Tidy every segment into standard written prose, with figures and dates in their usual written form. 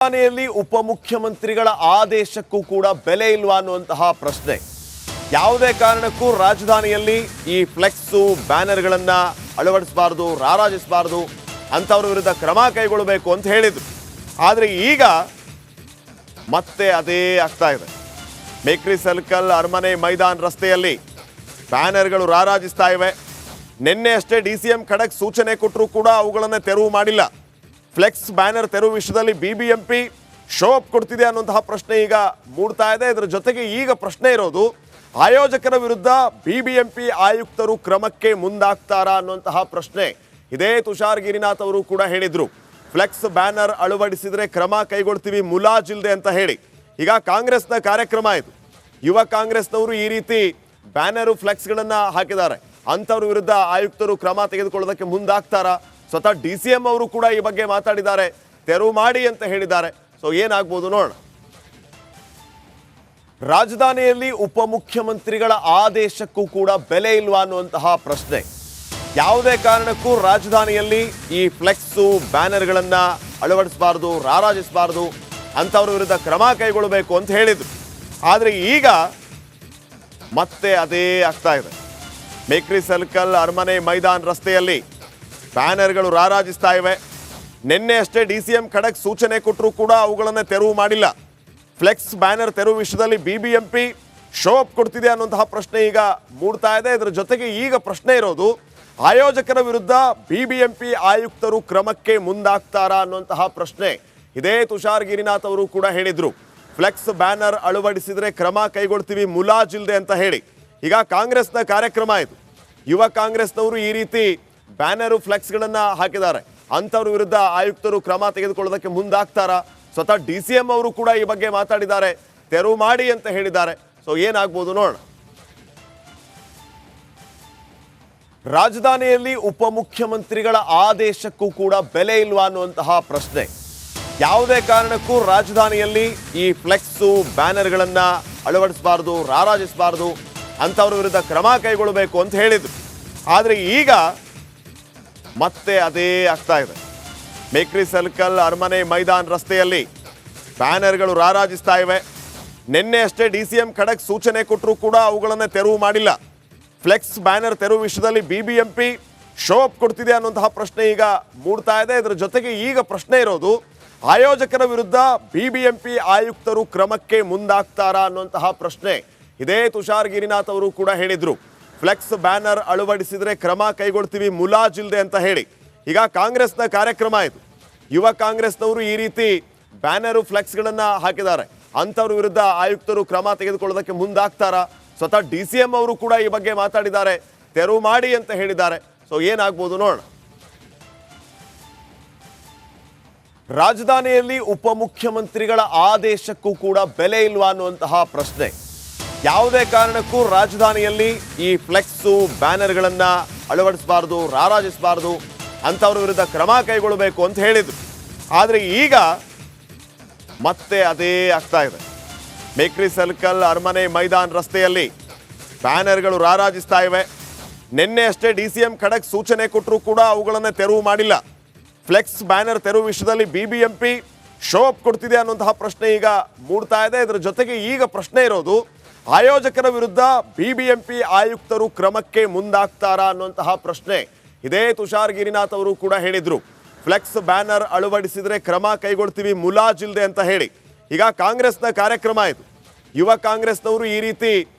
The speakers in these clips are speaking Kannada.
ರಾಜಧಾನಿಯಲ್ಲಿ ಉಪಮುಖ್ಯಮಂತ್ರಿಗಳ ಆದೇಶಕ್ಕೂ ಕೂಡ ಬೆಲೆ ಇಲ್ವಾ ಅನ್ನುವಂತಹ ಪ್ರಶ್ನೆ. ಯಾವುದೇ ಕಾರಣಕ್ಕೂ ರಾಜಧಾನಿಯಲ್ಲಿ ಈ ಫ್ಲೆಕ್ಸು ಬ್ಯಾನರ್ಗಳನ್ನ ಅಳವಡಿಸಬಾರದು, ರಾರಾಜಿಸಬಾರದು, ಅಂಥವ್ರ ವಿರುದ್ಧ ಕ್ರಮ ಕೈಗೊಳ್ಳಬೇಕು ಅಂತ ಹೇಳಿದ್ರು. ಆದರೆ ಈಗ ಮತ್ತೆ ಅದೇ ಆಗ್ತಾ ಇದೆ. ಮೇಕ್ರಿ ಸರ್ಕಲ್, ಅರಮನೆ ಮೈದಾನ್ ರಸ್ತೆಯಲ್ಲಿ ಬ್ಯಾನರ್ಗಳು ರಾರಾಜಿಸ್ತಾ ಇವೆ. ನಿನ್ನೆ ಅಷ್ಟೇ DCM ಖಡಕ್ ಸೂಚನೆ ಕೊಟ್ಟರೂ ಕೂಡ ಅವುಗಳನ್ನು ತೆರವು ಮಾಡಿಲ್ಲ. ಫ್ಲೆಕ್ಸ್ ಬ್ಯಾನರ್ ತೆರವು ವಿಷಯದಲ್ಲಿ BBMP ಶೋ ಅಪ್ ಕೊಡ್ತಿದೆ ಅನ್ನುವಂತಹ ಪ್ರಶ್ನೆ ಈಗ ಮೂಡ್ತಾ ಇದೆ. ಇದರ ಜೊತೆಗೆ ಈಗ ಪ್ರಶ್ನೆ ಇರೋದು, ಆಯೋಜಕರ ವಿರುದ್ಧ BBMP ಆಯುಕ್ತರು ಕ್ರಮಕ್ಕೆ ಮುಂದಾಗ್ತಾರಾ ಅನ್ನುವಂತಹ ಪ್ರಶ್ನೆ. ಇದೇ ತುಷಾರ್ ಗಿರಿನಾಥ್ ಅವರು ಕೂಡ ಹೇಳಿದ್ರು, ಫ್ಲೆಕ್ಸ್ ಬ್ಯಾನರ್ ಅಳವಡಿಸಿದ್ರೆ ಕ್ರಮ ಕೈಗೊಳ್ತೀವಿ ಮುಲಾಜಿಲ್ದೆ ಅಂತ ಹೇಳಿ. ಈಗ ಕಾಂಗ್ರೆಸ್ನ ಕಾರ್ಯಕ್ರಮ ಇದು. ಯುವ ಕಾಂಗ್ರೆಸ್ನವರು ಈ ರೀತಿ ಬ್ಯಾನರು ಫ್ಲೆಕ್ಸ್ಗಳನ್ನ ಹಾಕಿದ್ದಾರೆ. ಅಂಥವ್ರ ವಿರುದ್ಧ ಆಯುಕ್ತರು ಕ್ರಮ ತೆಗೆದುಕೊಳ್ಳೋದಕ್ಕೆ ಮುಂದಾಗ್ತಾರಾ? ಸ್ವತಃ DCM ಅವರು ಕೂಡ ಈ ಬಗ್ಗೆ ಮಾತಾಡಿದ್ದಾರೆ, ತೆರವು ಮಾಡಿ ಅಂತ ಹೇಳಿದ್ದಾರೆ. ಸೊ ಏನಾಗ್ಬೋದು ನೋಡೋಣ. ರಾಜಧಾನಿಯಲ್ಲಿ ಉಪಮುಖ್ಯಮಂತ್ರಿಗಳ ಆದೇಶಕ್ಕೂ ಕೂಡ ಬೆಲೆ ಇಲ್ವಾ ಅನ್ನುವಂತಹ ಪ್ರಶ್ನೆ. ಯಾವುದೇ ಕಾರಣಕ್ಕೂ ರಾಜಧಾನಿಯಲ್ಲಿ ಈ ಫ್ಲೆಕ್ಸು ಬ್ಯಾನರ್ಗಳನ್ನ ಅಳವಡಿಸಬಾರದು, ರಾರಾಜಿಸಬಾರದು, ಅಂಥವ್ರ ವಿರುದ್ಧ ಕ್ರಮ ಕೈಗೊಳ್ಳಬೇಕು ಅಂತ ಹೇಳಿದ್ರು. ಆದರೆ ಈಗ ಮತ್ತೆ ಅದೇ ಆಗ್ತಾ ಇದೆ. ಮೇಕ್ರಿ ಸರ್ಕಲ್, ಅರಮನೆ ಮೈದಾನ್ ರಸ್ತೆಯಲ್ಲಿ ಬ್ಯಾನರ್ಗಳು ರಾರಾಜಿಸ್ತಾ ಇವೆ. ನಿನ್ನೆ ಅಷ್ಟೇ DCM ಖಡಕ್ ಸೂಚನೆ ಕೊಟ್ಟರೂ ಕೂಡ ಅವುಗಳನ್ನು ತೆರವು ಮಾಡಿಲ್ಲ. ಫ್ಲೆಕ್ಸ್ ಬ್ಯಾನರ್ ತೆರವು ವಿಷಯದಲ್ಲಿ BBMP ಶೋ ಅಪ್ ಕೊಡ್ತಿದೆ ಅನ್ನುವಂತಹ ಪ್ರಶ್ನೆ ಈಗ ಮೂಡ್ತಾ ಇದೆ. ಇದರ ಜೊತೆಗೆ ಈಗ ಪ್ರಶ್ನೆ ಇರೋದು, ಆಯೋಜಕರ ವಿರುದ್ಧ BBMP ಆಯುಕ್ತರು ಕ್ರಮಕ್ಕೆ ಮುಂದಾಗ್ತಾರಾ ಅನ್ನುವಂತಹ ಪ್ರಶ್ನೆ. ಇದೇ ತುಷಾರ್ ಗಿರಿನಾಥ್ ಅವರು ಕೂಡ ಹೇಳಿದ್ರು, ಫ್ಲೆಕ್ಸ್ ಬ್ಯಾನರ್ ಅಳವಡಿಸಿದ್ರೆ ಕ್ರಮ ಕೈಗೊಳ್ತೀವಿ ಮುಲಾಜಿಲ್ದೆ ಅಂತ ಹೇಳಿ. ಈಗ ಕಾಂಗ್ರೆಸ್ನ ಕಾರ್ಯಕ್ರಮ ಇದು. ಯುವ ಕಾಂಗ್ರೆಸ್ನವರು ಈ ರೀತಿ ಬ್ಯಾನರು ಫ್ಲೆಕ್ಸ್ಗಳನ್ನ ಹಾಕಿದ್ದಾರೆ. ಅಂಥವ್ರ ವಿರುದ್ಧ ಆಯುಕ್ತರು ಕ್ರಮ ತೆಗೆದುಕೊಳ್ಳೋದಕ್ಕೆ ಮುಂದಾಗ್ತಾರಾ? ಸ್ವತಃ DCM ಅವರು ಕೂಡ ಈ ಬಗ್ಗೆ ಮಾತಾಡಿದ್ದಾರೆ, ತೆರವು ಮಾಡಿ ಅಂತ ಹೇಳಿದ್ದಾರೆ. ಸೊ ಏನಾಗ್ಬೋದು ನೋಡೋಣ. ರಾಜಧಾನಿಯಲ್ಲಿ ಉಪಮುಖ್ಯಮಂತ್ರಿಗಳ ಆದೇಶಕ್ಕೂ ಕೂಡ ಬೆಲೆ ಇಲ್ವಾ ಅನ್ನುವಂತಹ ಪ್ರಶ್ನೆ. ಯಾವುದೇ ಕಾರಣಕ್ಕೂ ರಾಜಧಾನಿಯಲ್ಲಿ ಈ ಫ್ಲೆಕ್ಸು ಬ್ಯಾನರ್ಗಳನ್ನ ಅಳವಡಿಸಬಾರದು, ರಾರಾಜಿಸಬಾರದು, ಅಂಥವ್ರ ವಿರುದ್ಧ ಕ್ರಮ ಕೈಗೊಳ್ಳಬೇಕು ಅಂತ ಹೇಳಿದ್ರು. ಆದರೆ ಈಗ ಮತ್ತೆ ಅದೇ ಆಗ್ತಾ ಇದೆ. ಮೇಕ್ರಿ ಸರ್ಕಲ್, ಅರಮನೆ ಮೈದಾನ್ ರಸ್ತೆಯಲ್ಲಿ ಬ್ಯಾನರ್ಗಳು ರಾರಾಜಿಸ್ತಾ ಇವೆ. ನಿನ್ನೆ ಅಷ್ಟೇ DCM ಖಡಕ್ ಸೂಚನೆ ಕೊಟ್ಟರೂ ಕೂಡ ಅವುಗಳನ್ನು ತೆರವು ಮಾಡಿಲ್ಲ. ಫ್ಲೆಕ್ಸ್ ಬ್ಯಾನರ್ ತೆರವು ವಿಷಯದಲ್ಲಿ BBMP ಶೋ ಅಪ್ ಕೊಡ್ತಿದೆ ಅನ್ನುವಂತಹ ಪ್ರಶ್ನೆ ಈಗ ಮೂಡ್ತಾ ಇದೆ. ಇದರ ಜೊತೆಗೆ ಈಗ ಪ್ರಶ್ನೆ ಇರೋದು, ಆಯೋಜಕರ ವಿರುದ್ಧ BBMP ಆಯುಕ್ತರು ಕ್ರಮಕ್ಕೆ ಮುಂದಾಗ್ತಾರಾ ಅನ್ನುವಂತಹ ಪ್ರಶ್ನೆ. ಇದೇ ತುಷಾರ್ ಗಿರಿನಾಥ್ ಅವರು ಕೂಡ ಹೇಳಿದ್ರು, ಫ್ಲೆಕ್ಸ್ ಬ್ಯಾನರ್ ಅಳವಡಿಸಿದ್ರೆ ಕ್ರಮ ಕೈಗೊಳ್ತೀವಿ ಮುಲಾಜಿಲ್ದೆ ಅಂತ ಹೇಳಿ. ಈಗ ಕಾಂಗ್ರೆಸ್ನ ಕಾರ್ಯಕ್ರಮ ಇದು. ಯುವ ಕಾಂಗ್ರೆಸ್ನವರು ಈ ರೀತಿ ಬ್ಯಾನರು ಫ್ಲೆಕ್ಸ್ಗಳನ್ನ ಹಾಕಿದ್ದಾರೆ. ಅಂಥವ್ರ ವಿರುದ್ಧ ಆಯುಕ್ತರು ಕ್ರಮ ತೆಗೆದುಕೊಳ್ಳೋದಕ್ಕೆ ಮುಂದಾಗ್ತಾರಾ? ಸ್ವತಃ DCM ಅವರು ಕೂಡ ಈ ಬಗ್ಗೆ ಮಾತಾಡಿದ್ದಾರೆ, ತೆರವು ಮಾಡಿ ಅಂತ ಹೇಳಿದ್ದಾರೆ. ಸೊ ಏನಾಗ್ಬೋದು ನೋಡೋಣ. ರಾಜಧಾನಿಯಲ್ಲಿ ಉಪಮುಖ್ಯಮಂತ್ರಿಗಳ ಆದೇಶಕ್ಕೂ ಕೂಡ ಬೆಲೆ ಇಲ್ವಾ ಅನ್ನುವಂತಹ ಪ್ರಶ್ನೆ. ಯಾವುದೇ ಕಾರಣಕ್ಕೂ ರಾಜಧಾನಿಯಲ್ಲಿ ಈ ಫ್ಲೆಕ್ಸು ಬ್ಯಾನರ್ಗಳನ್ನ ಅಳವಡಿಸಬಾರದು, ರಾರಾಜಿಸಬಾರದು, ಅಂಥವ್ರ ವಿರುದ್ಧ ಕ್ರಮ ಕೈಗೊಳ್ಳಬೇಕು ಅಂತ ಹೇಳಿದ್ರು. ಆದರೆ ಈಗ ಮತ್ತೆ ಅದೇ ಆಗ್ತಾ ಇದೆ. ಮೇಕ್ರಿ ಸರ್ಕಲ್, ಅರಮನೆ ಮೈದಾನ್ ರಸ್ತೆಯಲ್ಲಿ ಬ್ಯಾನರ್ಗಳು ರಾರಾಜಿಸ್ತಾ ಇವೆ. ನಿನ್ನೆ ಅಷ್ಟೇ DCM ಖಡಕ್ ಸೂಚನೆ ಕೊಟ್ಟರೂ ಕೂಡ ಅವುಗಳನ್ನು ತೆರವು ಮಾಡಿಲ್ಲ. ಫ್ಲೆಕ್ಸ್ ಬ್ಯಾನರ್ ತೆರವು ವಿಷಯದಲ್ಲಿ BBMP ಶೋ ಅಪ್ ಕೊಡ್ತಿದೆ ಅನ್ನುವಂತಹ ಪ್ರಶ್ನೆ ಈಗ ಮೂಡ್ತಾ ಇದೆ. ಇದರ ಜೊತೆಗೆ ಈಗ ಪ್ರಶ್ನೆ ಇರೋದು, ಆಯೋಜಕರ ವಿರುದ್ಧ BBMP ಆಯುಕ್ತರು ಕ್ರಮಕ್ಕೆ ಮುಂದಾಗ್ತಾರಾ ಅನ್ನುವಂತಹ ಪ್ರಶ್ನೆ. ಇದೇ ತುಷಾರ್ ಗಿರಿನಾಥ್ ಅವರು ಕೂಡ ಹೇಳಿದ್ರು, ಫ್ಲೆಕ್ಸ್ ಬ್ಯಾನರ್ ಅಳವಡಿಸಿದ್ರೆ ಕ್ರಮ ಕೈಗೊಳ್ತೀವಿ ಮುಲಾಜಿಲ್ದೆ ಅಂತ ಹೇಳಿ. ಈಗ ಕಾಂಗ್ರೆಸ್ನ ಕಾರ್ಯಕ್ರಮ ಇದು. ಯುವ ಕಾಂಗ್ರೆಸ್ನವರು ಈ ರೀತಿ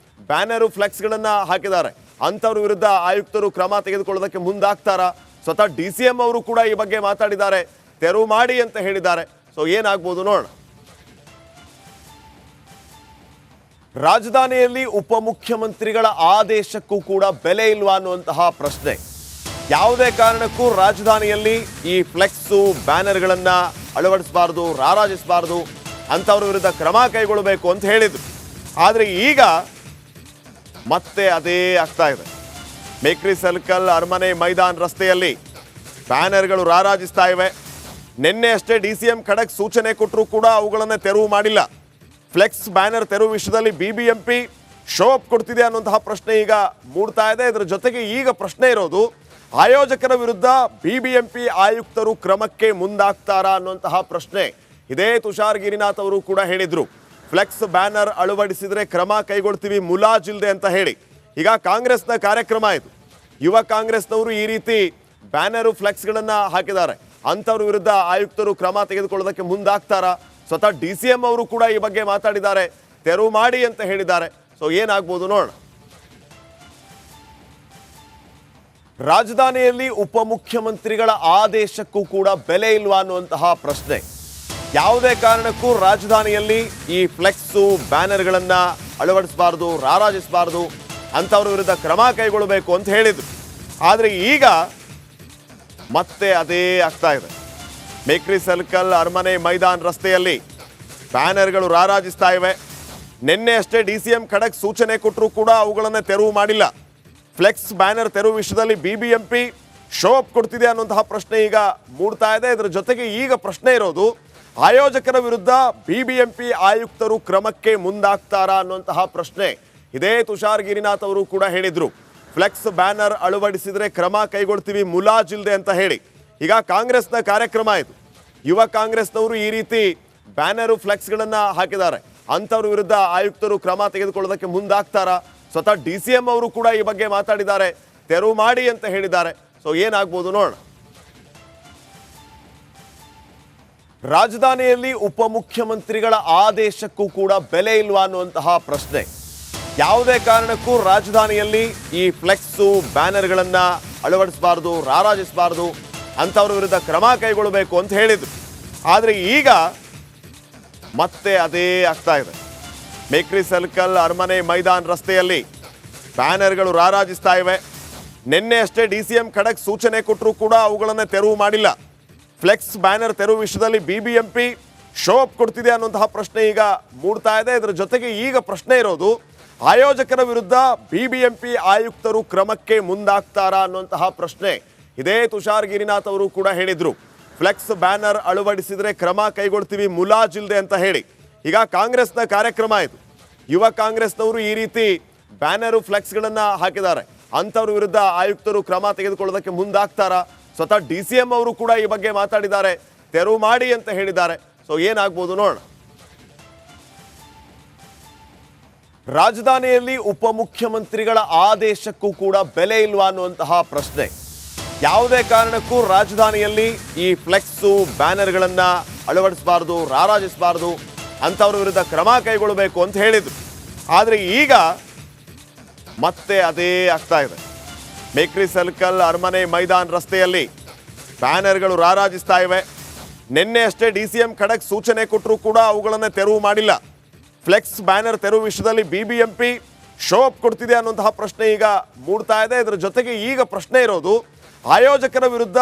ಬ್ಯಾನರು ಫ್ಲೆಕ್ಸ್ಗಳನ್ನ ಹಾಕಿದ್ದಾರೆ. ಅಂಥವ್ರ ವಿರುದ್ಧ ಆಯುಕ್ತರು ಕ್ರಮ ತೆಗೆದುಕೊಳ್ಳೋದಕ್ಕೆ ಮುಂದಾಗ್ತಾರಾ? ಸ್ವತಃ DCM ಅವರು ಕೂಡ ಈ ಬಗ್ಗೆ ಮಾತಾಡಿದ್ದಾರೆ, ತೆರವು ಮಾಡಿ ಅಂತ ಹೇಳಿದ್ದಾರೆ. ಸೊ ಏನಾಗ್ಬೋದು ನೋಡೋಣ. ರಾಜಧಾನಿಯಲ್ಲಿ ಉಪಮುಖ್ಯಮಂತ್ರಿಗಳ ಆದೇಶಕ್ಕೂ ಕೂಡ ಬೆಲೆ ಇಲ್ವಾ ಅನ್ನುವಂತಹ ಪ್ರಶ್ನೆ. ಯಾವುದೇ ಕಾರಣಕ್ಕೂ ರಾಜಧಾನಿಯಲ್ಲಿ ಈ ಫ್ಲೆಕ್ಸು ಬ್ಯಾನರ್ಗಳನ್ನ ಅಳವಡಿಸಬಾರದು, ರಾರಾಜಿಸಬಾರದು, ಅಂಥವ್ರ ವಿರುದ್ಧ ಕ್ರಮ ಕೈಗೊಳ್ಳಬೇಕು ಅಂತ ಹೇಳಿದ್ರು. ಆದರೆ ಈಗ ಮತ್ತೆ ಅದೇ ಆಗ್ತಾ ಇದೆ. ಮೇಕ್ರಿ ಸರ್ಕಲ್, ಅರಮನೆ ಮೈದಾನ್ ರಸ್ತೆಯಲ್ಲಿ ಬ್ಯಾನರ್ಗಳು ರಾರಾಜಿಸ್ತಾ ಇವೆ. ನಿನ್ನೆ ಅಷ್ಟೇ DCM ಖಡಕ್ ಸೂಚನೆ ಕೊಟ್ಟರೂ ಕೂಡ ಅವುಗಳನ್ನು ತೆರವು ಮಾಡಿಲ್ಲ. ಫ್ಲೆಕ್ಸ್ ಬ್ಯಾನರ್ ತೆರವು ವಿಷಯದಲ್ಲಿ BBMP ಶೋ ಅಪ್ ಕೊಡ್ತಿದೆ ಅನ್ನುವಂತಹ ಪ್ರಶ್ನೆ ಈಗ ಮೂಡ್ತಾ ಇದೆ. ಇದರ ಜೊತೆಗೆ ಈಗ ಪ್ರಶ್ನೆ ಇರೋದು, ಆಯೋಜಕರ ವಿರುದ್ಧ BBMP ಆಯುಕ್ತರು ಕ್ರಮಕ್ಕೆ ಮುಂದಾಗ್ತಾರಾ ಅನ್ನುವಂತಹ ಪ್ರಶ್ನೆ. ಇದೇ ತುಷಾರ್ ಗಿರಿನಾಥ್ ಅವರು ಕೂಡ ಹೇಳಿದ್ರು, ಫ್ಲೆಕ್ಸ್ ಬ್ಯಾನರ್ ಅಳವಡಿಸಿದ್ರೆ ಕ್ರಮ ಕೈಗೊಳ್ತೀವಿ ಮುಲಾಜಿಲ್ದೆ ಅಂತ ಹೇಳಿ. ಈಗ ಕಾಂಗ್ರೆಸ್ನ ಕಾರ್ಯಕ್ರಮ ಇದು. ಯುವ ಕಾಂಗ್ರೆಸ್ನವರು ಈ ರೀತಿ ಬ್ಯಾನರು ಫ್ಲೆಕ್ಸ್ಗಳನ್ನು ಹಾಕಿದ್ದಾರೆ. ಅಂಥವ್ರ ವಿರುದ್ಧ ಆಯುಕ್ತರು ಕ್ರಮ ತೆಗೆದುಕೊಳ್ಳೋದಕ್ಕೆ ಮುಂದಾಗ್ತಾರಾ? ಸ್ವತಃ DCM ಅವರು ಕೂಡ ಈ ಬಗ್ಗೆ ಮಾತಾಡಿದ್ದಾರೆ, ತೆರವು ಮಾಡಿ ಅಂತ ಹೇಳಿದ್ದಾರೆ. ಸೊ ಏನಾಗ್ಬೋದು ನೋಡೋಣ. ರಾಜಧಾನಿಯಲ್ಲಿ ಉಪಮುಖ್ಯಮಂತ್ರಿಗಳ ಆದೇಶಕ್ಕೂ ಕೂಡ ಬೆಲೆ ಇಲ್ವಾ ಅನ್ನುವಂತಹ ಪ್ರಶ್ನೆ. ಯಾವುದೇ ಕಾರಣಕ್ಕೂ ರಾಜಧಾನಿಯಲ್ಲಿ ಈ ಫ್ಲೆಕ್ಸು ಬ್ಯಾನರ್ಗಳನ್ನು ಅಳವಡಿಸಬಾರ್ದು, ರಾರಾಜಿಸಬಾರ್ದು, ಅಂಥವ್ರ ವಿರುದ್ಧ ಕ್ರಮ ಕೈಗೊಳ್ಳಬೇಕು ಅಂತ ಹೇಳಿದ್ರು. ಆದರೆ ಈಗ ಮತ್ತೆ ಅದೇ ಆಗ್ತಾ ಇದೆ. ಮೇಕ್ರಿ ಸರ್ಕಲ್, ಅರಮನೆ ಮೈದಾನ್ ರಸ್ತೆಯಲ್ಲಿ ಬ್ಯಾನರ್ಗಳು ರಾರಾಜಿಸ್ತಾ ಇವೆ. ನಿನ್ನೆ ಅಷ್ಟೇ DCM ಖಡಕ್ ಸೂಚನೆ ಕೊಟ್ಟರೂ ಕೂಡ ಅವುಗಳನ್ನು ತೆರವು ಮಾಡಿಲ್ಲ. ಫ್ಲೆಕ್ಸ್ ಬ್ಯಾನರ್ ತೆರವು ವಿಷಯದಲ್ಲಿ BBMP ಶೋ ಅಪ್ ಕೊಡ್ತಿದೆ ಅನ್ನುವಂತಹ ಪ್ರಶ್ನೆ ಈಗ ಮೂಡ್ತಾ ಇದೆ. ಇದರ ಜೊತೆಗೆ ಈಗ ಪ್ರಶ್ನೆ ಇರೋದು, ಆಯೋಜಕರ ವಿರುದ್ಧ BBMP ಆಯುಕ್ತರು ಕ್ರಮಕ್ಕೆ ಮುಂದಾಗ್ತಾರಾ ಅನ್ನುವಂತಹ ಪ್ರಶ್ನೆ. ಇದೇ ತುಷಾರ್ ಗಿರಿನಾಥ್ ಅವರು ಕೂಡ ಹೇಳಿದ್ರು, ಫ್ಲೆಕ್ಸ್ ಬ್ಯಾನರ್ ಅಳವಡಿಸಿದ್ರೆ ಕ್ರಮ ಕೈಗೊಳ್ತೀವಿ ಮುಲಾಜಿಲ್ದೆ ಅಂತ ಹೇಳಿ. ಈಗ ಕಾಂಗ್ರೆಸ್ನ ಕಾರ್ಯಕ್ರಮ ಇದು. ಯುವ ಕಾಂಗ್ರೆಸ್ನವರು ಈ ರೀತಿ ಬ್ಯಾನರು ಫ್ಲೆಕ್ಸ್ಗಳನ್ನು ಹಾಕಿದ್ದಾರೆ. ಅಂಥವ್ರ ವಿರುದ್ಧ ಆಯುಕ್ತರು ಕ್ರಮ ತೆಗೆದುಕೊಳ್ಳೋದಕ್ಕೆ ಮುಂದಾಗ್ತಾರಾ? ಸ್ವತಃ DCM ಅವರು ಕೂಡ ಈ ಬಗ್ಗೆ ಮಾತಾಡಿದ್ದಾರೆ, ತೆರವು ಮಾಡಿ ಅಂತ ಹೇಳಿದ್ದಾರೆ. ಸೊ ಏನಾಗ್ಬೋದು ನೋಡೋಣ. ರಾಜಧಾನಿಯಲ್ಲಿ ಉಪಮುಖ್ಯಮಂತ್ರಿಗಳ ಆದೇಶಕ್ಕೂ ಕೂಡ ಬೆಲೆ ಇಲ್ವಾ ಅನ್ನುವಂತಹ ಪ್ರಶ್ನೆ. ಯಾವುದೇ ಕಾರಣಕ್ಕೂ ರಾಜಧಾನಿಯಲ್ಲಿ ಈ ಫ್ಲೆಕ್ಸು ಬ್ಯಾನರ್ಗಳನ್ನು ಅಳವಡಿಸಬಾರ್ದು, ರಾರಾಜಿಸಬಾರ್ದು, ಅಂಥವ್ರ ವಿರುದ್ಧ ಕ್ರಮ ಕೈಗೊಳ್ಳಬೇಕು ಅಂತ ಹೇಳಿದ್ರು. ಆದರೆ ಈಗ ಮತ್ತೆ ಅದೇ ಆಗ್ತಾ ಇದೆ. ಮೇಕ್ರಿ ಸರ್ಕಲ್, ಅರಮನೆ ಮೈದಾನ್ ರಸ್ತೆಯಲ್ಲಿ ಬ್ಯಾನರ್ಗಳು ರಾರಾಜಿಸ್ತಾ ಇವೆ. ನಿನ್ನೆ ಅಷ್ಟೇ DCM ಖಡಕ್ ಸೂಚನೆ ಕೊಟ್ಟರೂ ಕೂಡ ಅವುಗಳನ್ನು ತೆರವು ಮಾಡಿಲ್ಲ. ಫ್ಲೆಕ್ಸ್ ಬ್ಯಾನರ್ ತೆರವು ವಿಷಯದಲ್ಲಿ BBMP ಶೋ ಅಪ್ ಕೊಡ್ತಿದೆ ಅನ್ನುವಂತಹ ಪ್ರಶ್ನೆ ಈಗ ಮೂಡ್ತಾ ಇದೆ. ಇದರ ಜೊತೆಗೆ ಈಗ ಪ್ರಶ್ನೆ ಇರೋದು, ಆಯೋಜಕರ ವಿರುದ್ಧ BBMP ಆಯುಕ್ತರು ಕ್ರಮಕ್ಕೆ ಮುಂದಾಗ್ತಾರಾ ಅನ್ನುವಂತಹ ಪ್ರಶ್ನೆ. ಇದೇ ತುಷಾರ್ ಗಿರಿನಾಥ್ ಅವರು ಕೂಡ ಹೇಳಿದ್ರು, ಫ್ಲೆಕ್ಸ್ ಬ್ಯಾನರ್ ಅಳವಡಿಸಿದ್ರೆ ಕ್ರಮ ಕೈಗೊಳ್ತೀವಿ ಮುಲಾಜಿಲ್ದೆ ಅಂತ ಹೇಳಿ. ಈಗ ಕಾಂಗ್ರೆಸ್ನ ಕಾರ್ಯಕ್ರಮ ಇದು. ಯುವ ಕಾಂಗ್ರೆಸ್ನವರು ಈ ರೀತಿ ಬ್ಯಾನರು ಫ್ಲೆಕ್ಸ್ಗಳನ್ನು ಹಾಕಿದ್ದಾರೆ. ಅಂಥವ್ರ ವಿರುದ್ಧ ಆಯುಕ್ತರು ಕ್ರಮ ತೆಗೆದುಕೊಳ್ಳೋದಕ್ಕೆ ಮುಂದಾಗ್ತಾರಾ? ಸ್ವತಃ DCM ಅವರು ಕೂಡ ಈ ಬಗ್ಗೆ ಮಾತಾಡಿದ್ದಾರೆ, ತೆರವು ಮಾಡಿ ಅಂತ ಹೇಳಿದ್ದಾರೆ. ಸೊ ಏನಾಗ್ಬೋದು ನೋಡೋಣ. ರಾಜಧಾನಿಯಲ್ಲಿ ಉಪಮುಖ್ಯಮಂತ್ರಿಗಳ ಆದೇಶಕ್ಕೂ ಕೂಡ ಬೆಲೆ ಇಲ್ವಾ ಅನ್ನುವಂತಹ ಪ್ರಶ್ನೆ. ಯಾವುದೇ ಕಾರಣಕ್ಕೂ ರಾಜಧಾನಿಯಲ್ಲಿ ಈ ಫ್ಲೆಕ್ಸು ಬ್ಯಾನರ್ಗಳನ್ನು ಅಳವಡಿಸಬಾರ್ದು, ರಾರಾಜಿಸಬಾರ್ದು, ಅಂಥವ್ರ ವಿರುದ್ಧ ಕ್ರಮ ಕೈಗೊಳ್ಳಬೇಕು ಅಂತ ಹೇಳಿದ್ರು. ಆದರೆ ಈಗ ಮತ್ತೆ ಅದೇ ಆಗ್ತಾ ಇದೆ. ಮೇಕ್ರಿ ಸರ್ಕಲ್, ಅರಮನೆ ಮೈದಾನ್ ರಸ್ತೆಯಲ್ಲಿ ಬ್ಯಾನರ್ಗಳು ರಾರಾಜಿಸ್ತಾ ಇವೆ. ನಿನ್ನೆ ಅಷ್ಟೇ DCM ಖಡಕ್ ಸೂಚನೆ ಕೊಟ್ಟರೂ ಕೂಡ ಅವುಗಳನ್ನು ತೆರವು ಮಾಡಿಲ್ಲ. ಫ್ಲೆಕ್ಸ್ ಬ್ಯಾನರ್ ತೆರವು ವಿಷಯದಲ್ಲಿ BBMP ಶೋ ಅಪ್ ಕೊಡ್ತಿದೆ ಅನ್ನುವಂತಹ ಪ್ರಶ್ನೆ ಈಗ ಮೂಡ್ತಾ ಇದೆ. ಇದರ ಜೊತೆಗೆ ಈಗ ಪ್ರಶ್ನೆ ಇರೋದು, ಆಯೋಜಕರ ವಿರುದ್ಧ